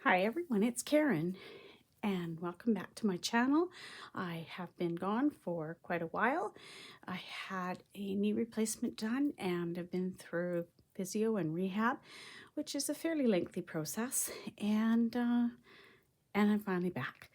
Hi everyone, it's Karen and welcome back to my channel. I have been gone for quite a while. I had a knee replacement done and have been through physio and rehab, which is a fairly lengthy process, and I'm finally back.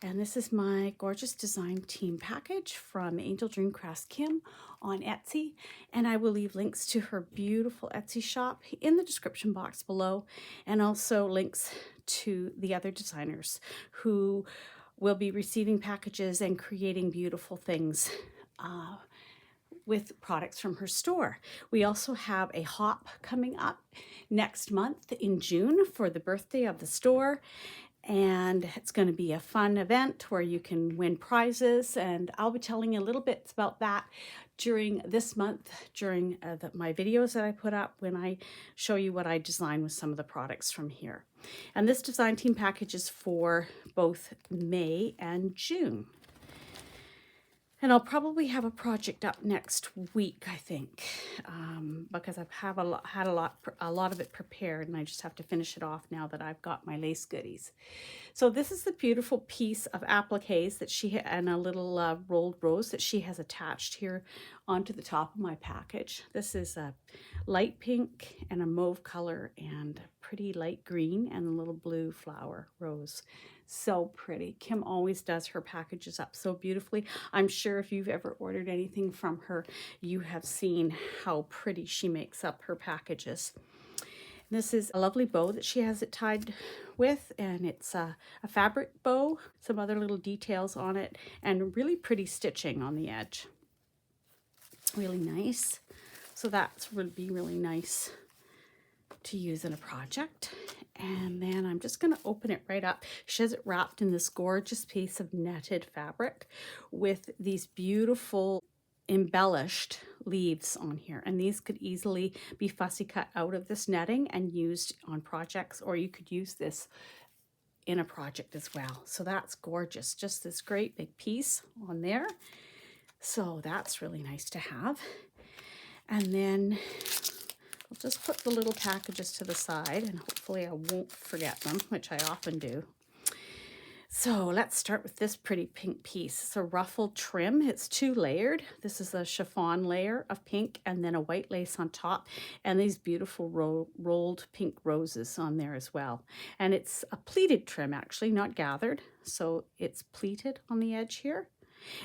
And this is my gorgeous design team package from AngeldreamCraftsKim on Etsy. And I will leave links to her beautiful Etsy shop in the description box below, and also links to the other designers who will be receiving packages and creating beautiful things with products from her store. We also have a hop coming up next month in June for the birthday of the store. And it's going to be a fun event where you can win prizes, and I'll be telling you a little bit about that during this month, during my videos that I put up when I show you what I design with some of the products from here. And this design team package is for both May and June. And I'll probably have a project up next week, I think, because I've had a lot of it prepared, and I just have to finish it off now that I've got my lace goodies. So this is the beautiful piece of appliques that and a little rolled rose that she has attached here onto the top of my package. This is a light pink and a mauve color and a pretty light green and a little blue flower rose. So pretty. Kim always does her packages up so beautifully. I'm sure if you've ever ordered anything from her, you have seen how pretty she makes up her packages. This is a lovely bow that she has it tied with, and it's a fabric bow, some other little details on it, and really pretty stitching on the edge. Really nice. So that would be really nice to use in a project. And then I'm just going to open it right up. She has it wrapped in this gorgeous piece of netted fabric with these beautiful embellished leaves on here, and these could easily be fussy cut out of this netting and used on projects, or you could use this in a project as well. So that's gorgeous, just this great big piece on there. So that's really nice to have. And then I'll just put the little packages to the side, and hopefully I won't forget them, which I often do. So let's start with this pretty pink piece. It's a ruffled trim. It's 2-layered. This is a chiffon layer of pink and then a white lace on top, and these beautiful rolled pink roses on there as well. And it's a pleated trim, actually, not gathered. So it's pleated on the edge here.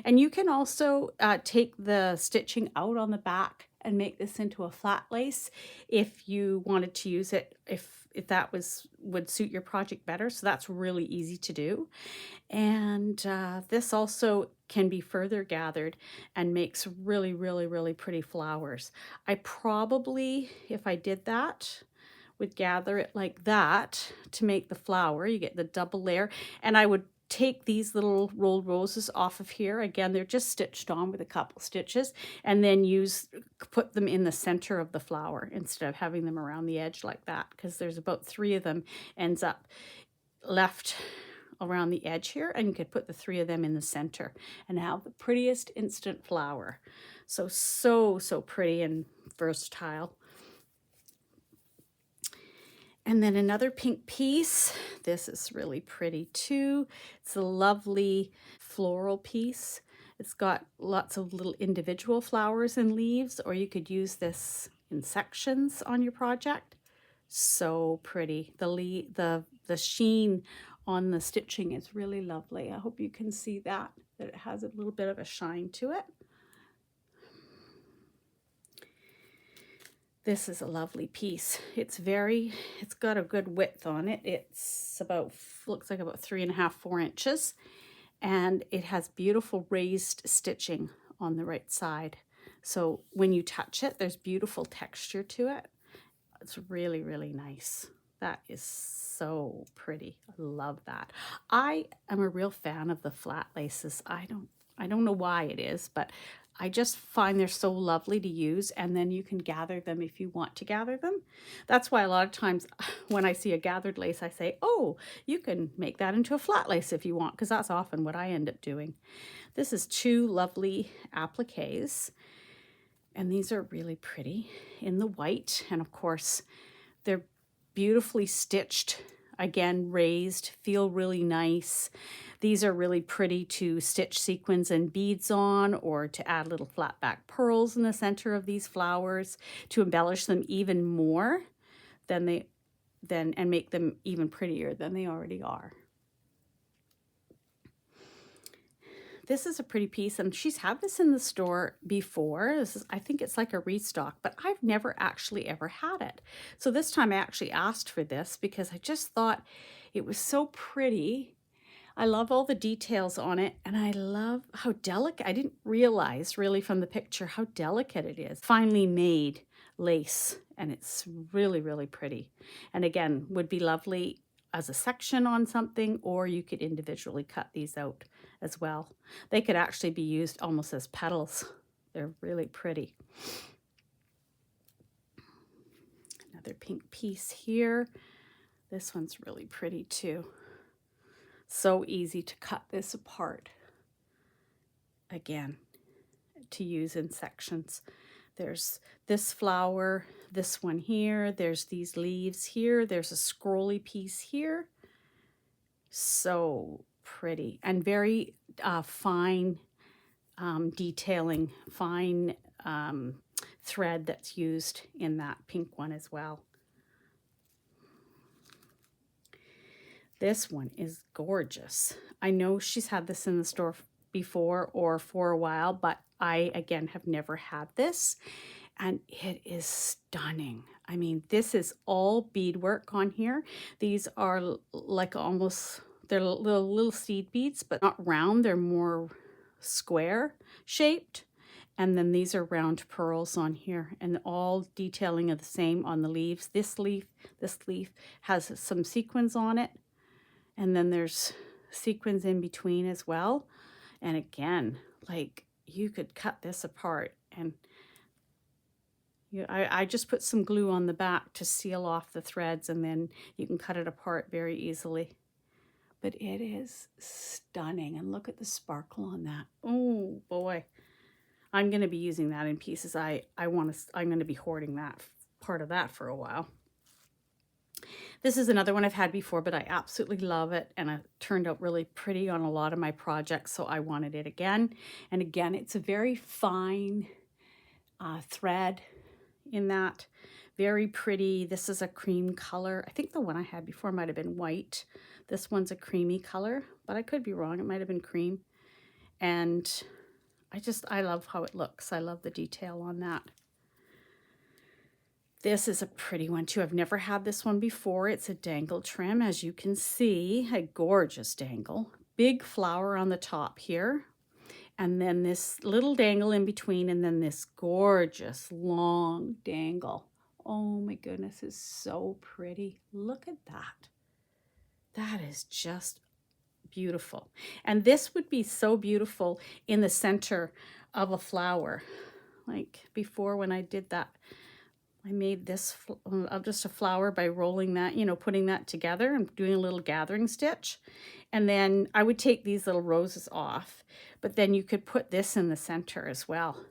And you can also take the stitching out on the back and make this into a flat lace if you wanted to use it, if that would suit your project better. So that's really easy to do. And this also can be further gathered and makes really, really, really pretty flowers. I probably, if I did that, would gather it like that to make the flower. You get the double layer, and I would take these little rolled roses off of here. Again, they're just stitched on with a couple stitches, and then put them in the center of the flower instead of having them around the edge like that, because there's about 3 of them ends up left around the edge here, and you could put the 3 of them in the center and have the prettiest instant flower. So pretty and versatile. And then another pink piece. This is really pretty too. It's a lovely floral piece. It's got lots of little individual flowers and leaves, or you could use this in sections on your project. So pretty. The sheen on the stitching is really lovely. I hope you can see that it has a little bit of a shine to it. This is a lovely piece. It's got a good width on it. It's looks like about 3.5, 4 inches. And it has beautiful raised stitching on the right side. So when you touch it, there's beautiful texture to it. It's really, really nice. That is so pretty. I love that. I am a real fan of the flat laces. I don't know why it is, but I just find they're so lovely to use, and then you can gather them if you want to gather them. That's why a lot of times when I see a gathered lace, I say, oh, you can make that into a flat lace if you want, because that's often what I end up doing. This is 2 lovely appliques, and these are really pretty in the white, and of course they're beautifully stitched again, raised, feel really nice. These are really pretty to stitch sequins and beads on, or to add little flat back pearls in the center of these flowers to embellish them even more and make them even prettier than they already are. This is a pretty piece, and she's had this in the store before. I think it's like a restock, but I've never actually ever had it. So this time I actually asked for this because I just thought it was so pretty. I love all the details on it, and I love how delicate. I didn't realize really from the picture how delicate it is. Finely made lace, and it's really, really pretty. And again, would be lovely as a section on something, or you could individually cut these out as well. They could actually be used almost as petals. They're really pretty. Another pink piece here. This one's really pretty too. So easy to cut this apart. Again, to use in sections. There's this flower, this one here, there's these leaves here, there's a scrolly piece here. So pretty, and very fine detailing, fine thread that's used in that pink one as well. This one is gorgeous. I know she's had this in the store before or for a while, but I, again, have never had this, and it is stunning. I mean, this is all beadwork on here. These are like almost, they're little seed beads, but not round. They're more square shaped. And then these are round pearls on here, and all detailing of the same on the leaves. This leaf has some sequins on it, and then there's sequins in between as well. And again, like, you could cut this apart, and I just put some glue on the back to seal off the threads, and then you can cut it apart very easily. But it is stunning, and look at the sparkle on that. Oh boy, I'm going to be using that in pieces. I'm going to be hoarding that part of that for a while. This is another one I've had before, but I absolutely love it, and it turned out really pretty on a lot of my projects, so I wanted it again. And again, it's a very fine thread in that. Very pretty. This is a cream color. I think the one I had before might have been white. This one's a creamy color, but I could be wrong. It might have been cream. And I love how it looks. I love the detail on that. This is a pretty one too. I've never had this one before. It's a dangle trim, as you can see, a gorgeous dangle. Big flower on the top here, and then this little dangle in between, and then this gorgeous long dangle. Oh my goodness, it's so pretty. Look at that. That is just beautiful. And this would be so beautiful in the center of a flower. Like before, when I did that, I made this just a flower by rolling that, putting that together and doing a little gathering stitch. And then I would take these little roses off, but then you could put this in the center as well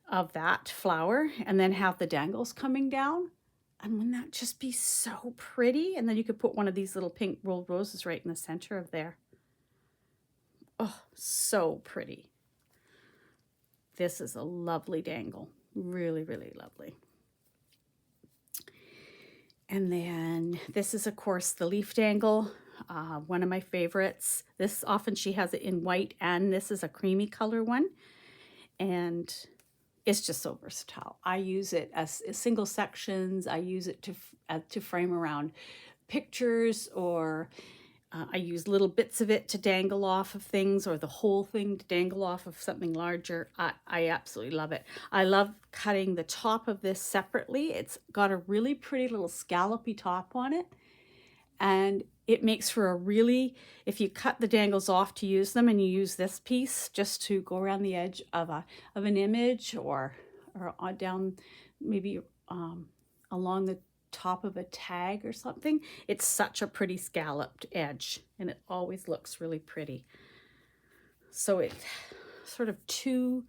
of that flower, and then have the dangles coming down. And wouldn't that just be so pretty? And then you could put one of these little pink rolled roses right in the center of there. Oh, so pretty. This is a lovely dangle. Really, really lovely. And then this is, of course, the leaf dangle, one of my favorites. This often she has it in white, and this is a creamy color one. And it's just so versatile. I use it as single sections. I use it to frame around pictures, or I use little bits of it to dangle off of things, or the whole thing to dangle off of something larger. I absolutely love it. I love cutting the top of this separately. It's got a really pretty little scallopy top on it, and it makes for a really, if you cut the dangles off to use them, and you use this piece just to go around the edge of an image, or down maybe along the top of a tag or something, it's such a pretty scalloped edge, and it always looks really pretty. So it's sort of two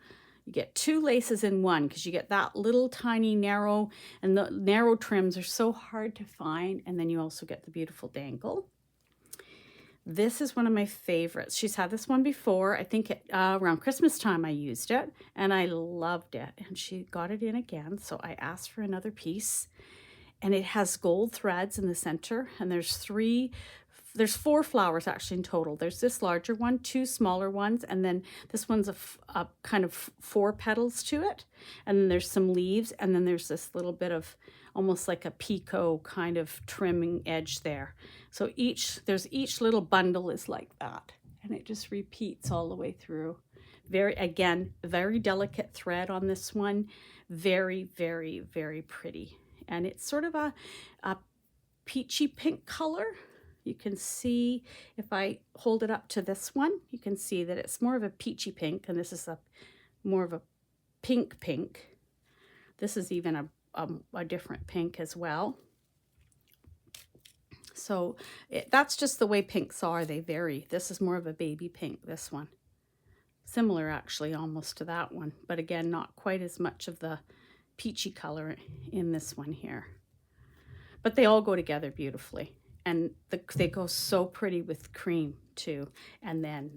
You get 2 laces in one because you get that little tiny narrow, and the narrow trims are so hard to find. And then you also get the beautiful dangle. This is one of my favorites. She's had this one before. I think around Christmas time I used it and I loved it. And she got it in again. So I asked for another piece, and it has gold threads in the center. And there's 4 flowers actually in total. There's this larger one, 2 smaller ones, and then this one's a kind of 4 petals to it. And then there's some leaves, and then there's this little bit of almost like a picot kind of trimming edge there. So each little bundle is like that, and it just repeats all the way through. Again, very delicate thread on this one. Very, very, very pretty. And it's sort of a peachy pink color. You can see, if I hold it up to this one, you can see that it's more of a peachy pink, and this is more of a pink. This is even a different pink as well. So that's just the way pinks are. They vary. This is more of a baby pink, this one. Similar actually almost to that one, but again, not quite as much of the peachy color in this one here. But they all go together beautifully. And they go so pretty with cream too. And then,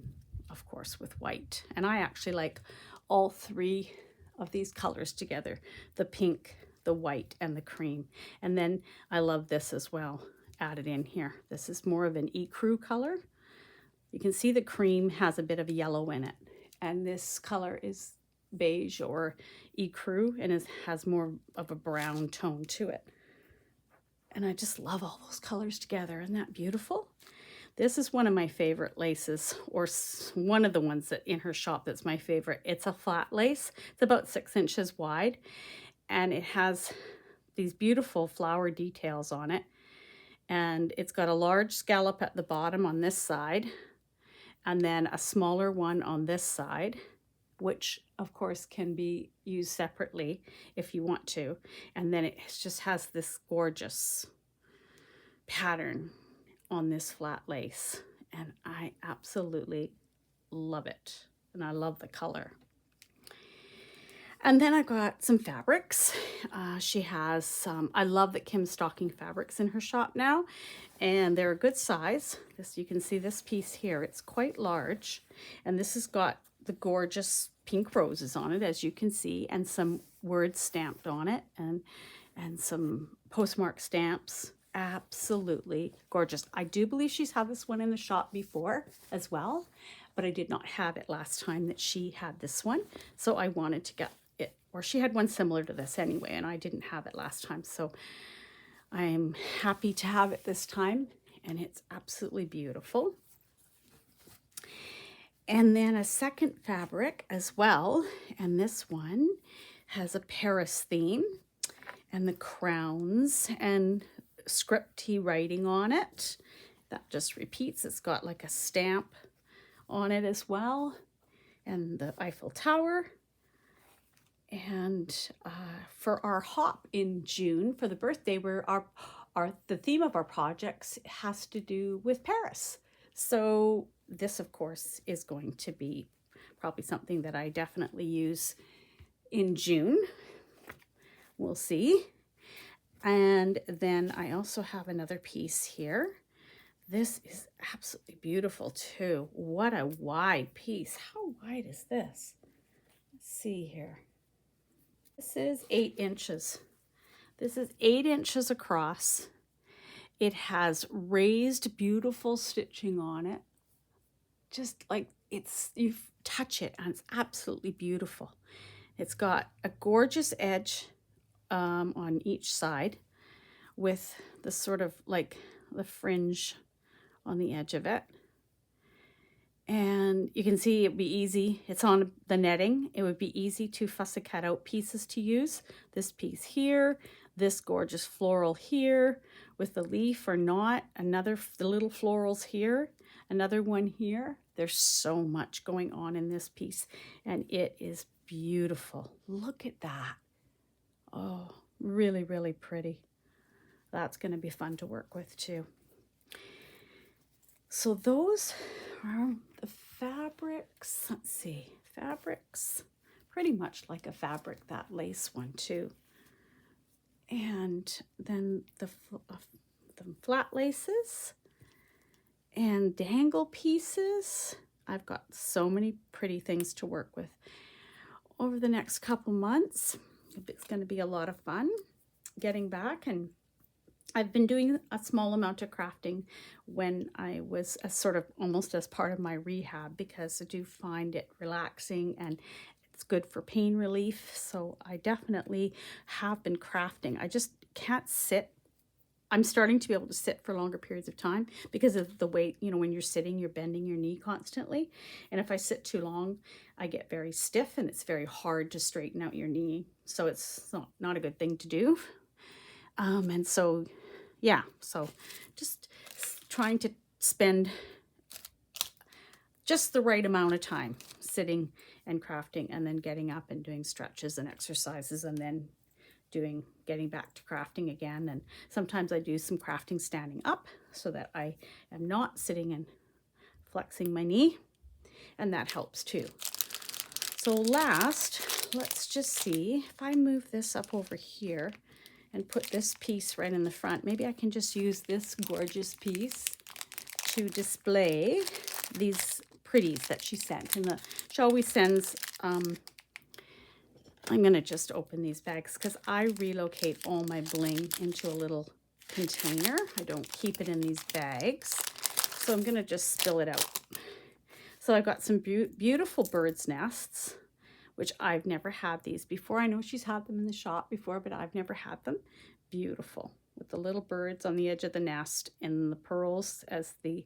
of course, with white. And I actually like all 3 of these colors together. The pink, the white, and the cream. And then I love this as well, added in here. This is more of an ecru color. You can see the cream has a bit of yellow in it. And this color is beige or ecru, and has more of a brown tone to it. And I just love all those colors together. Isn't that beautiful? This is one of my favorite laces, or one of the ones that in her shop that's my favorite. It's a flat lace. It's about 6 inches wide, and it has these beautiful flower details on it. And it's got a large scallop at the bottom on this side, and then a smaller one on this side, which of course can be used separately if you want to. And then it just has this gorgeous pattern on this flat lace, and I absolutely love it, and I love the color. And then I got some fabrics. She has some, I love that Kim's stocking fabrics in her shop now, and they're a good size. You can see this piece here, it's quite large, and this has got the gorgeous pink roses on it, as you can see, and some words stamped on it, and some postmark stamps. Absolutely gorgeous. I do believe she's had this one in the shop before as well, but I did not have it last time that she had this one, so I wanted to get it, or she had one similar to this anyway, and I didn't have it last time, so I'm happy to have it this time, and it's absolutely beautiful. And then a second fabric as well, and this one has a Paris theme, and the crowns and scripty writing on it. That just repeats. It's got like a stamp on it as well, and the Eiffel Tower. And for our hop in June for the birthday, the theme of our projects has to do with Paris. So this, of course, is going to be probably something that I definitely use in June. We'll see. And then I also have another piece here. This is absolutely beautiful too. What a wide piece. How wide is this? Let's see here. This is 8 inches. This is 8 inches across. It has raised, beautiful stitching on it. Just like you touch it and it's absolutely beautiful. It's got a gorgeous edge on each side with the sort of like the fringe on the edge of it. And you can see it'd be easy. It's on the netting. It would be easy to fuss and cut out pieces to use. This piece here, this gorgeous floral here with the leaf or not, the little florals here, another one here. There's so much going on in this piece, and it is beautiful. Look at that. Oh, really, really pretty. That's going to be fun to work with too. So those are the fabrics. Let's see, fabrics. pretty much like a fabric, that lace one too. And then the flat laces and dangle pieces. I've got so many pretty things to work with over the next couple months. It's going to be a lot of fun getting back, and I've been doing a small amount of crafting when I was sort of almost as part of my rehab, because I do find it relaxing and it's good for pain relief. So I definitely have been crafting. I just can't sit. I'm starting to be able to sit for longer periods of time because of the way, you know, when you're sitting, you're bending your knee constantly. And if I sit too long, I get very stiff and it's very hard to straighten out your knee. So it's not a good thing to do. And so, yeah, so just trying to spend just the right amount of time sitting and crafting, and then getting up and doing stretches and exercises, and then getting back to crafting again. And sometimes I do some crafting standing up so that I am not sitting and flexing my knee, and that helps too. So last, let's just see if I move this up over here and put this piece right in the front. Maybe I can just use this gorgeous piece to display these pretties that she sent. And she always sends, I'm gonna just open these bags because I relocate all my bling into a little container. I don't keep it in these bags. So I'm gonna just spill it out. So I've got some beautiful bird's nests, which I've never had these before. I know she's had them in the shop before, but I've never had them. Beautiful, with the little birds on the edge of the nest and the pearls as the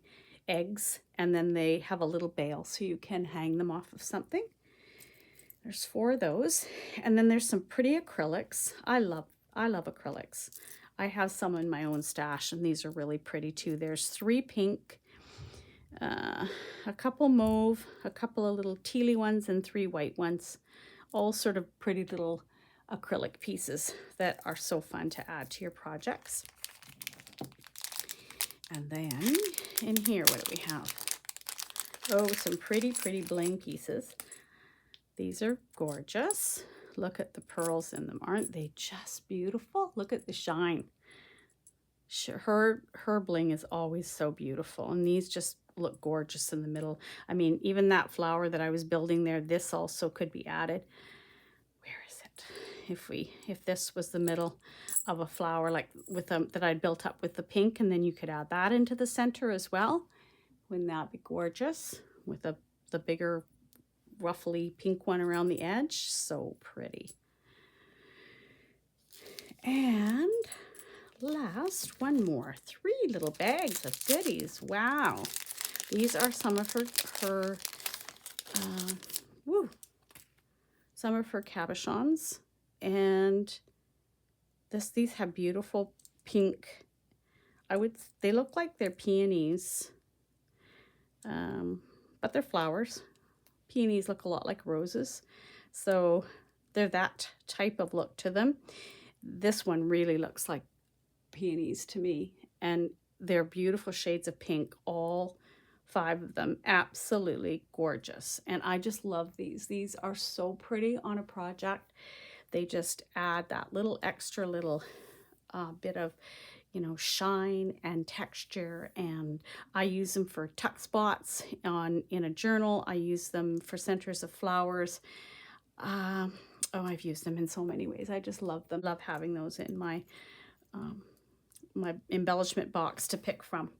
eggs. And then they have a little bail so you can hang them off of something. There's 4 of those. And then there's some pretty acrylics. I love acrylics. I have some in my own stash, and these are really pretty too. There's 3 pink, a couple mauve, a couple of little tealy ones, and 3 white ones. All sort of pretty little acrylic pieces that are so fun to add to your projects. And then in here, what do we have? Oh, some pretty bling pieces. These are gorgeous. Look at the pearls in them. Aren't they just beautiful? Look at the shine. Her bling is always so beautiful, and these just look gorgeous in the middle. I mean, even that flower that I was building there, this also could be added. Where is it? If this was the middle of a flower like with that I built up with the pink, and then you could add that into the center as well. Wouldn't that be gorgeous? With the bigger ruffly pink one around the edge. So pretty. And last, one more. 3 little bags of goodies. Wow. These are some of her some of her cabochons. And these have beautiful pink, they look like they're peonies, but they're flowers. Peonies look a lot like roses, so they're that type of look to them. This one really looks like peonies to me, and they're beautiful shades of pink, all 5 of them. Absolutely gorgeous, and I just love these. These are so pretty on a project. They just add that little extra little bit of, you know, shine and texture. And I use them for tuck spots in a journal. I use them for centers of flowers. I've used them in so many ways. I just love them. Love having those in my my embellishment box to pick from.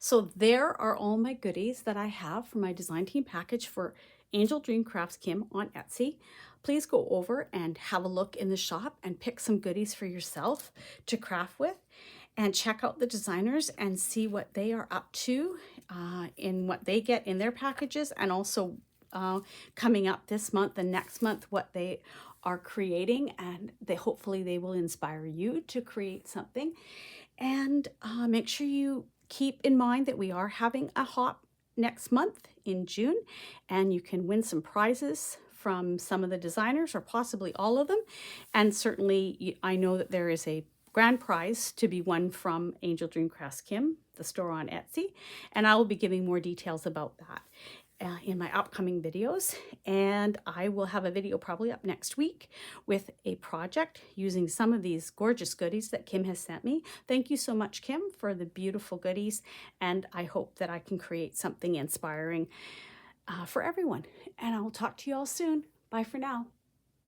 So there are all my goodies that I have for my design team package for AngeldreamCraftsKim on Etsy. Please go over and have a look in the shop and pick some goodies for yourself to craft with, and check out the designers and see what they are up to in what they get in their packages, and also coming up this month and next month what they are creating, and hopefully they will inspire you to create something. And make sure you keep in mind that we are having a hop next month in June, and you can win some prizes from some of the designers, or possibly all of them. And certainly I know that there is a grand prize to be won from AngeldreamCraftsKim, the store on Etsy, and I will be giving more details about that. in my upcoming videos, and I will have a video probably up next week with a project using some of these gorgeous goodies that Kim has sent me. Thank you so much, Kim, for the beautiful goodies, and I hope that I can create something inspiring for everyone. And I'll talk to you all soon. Bye for now.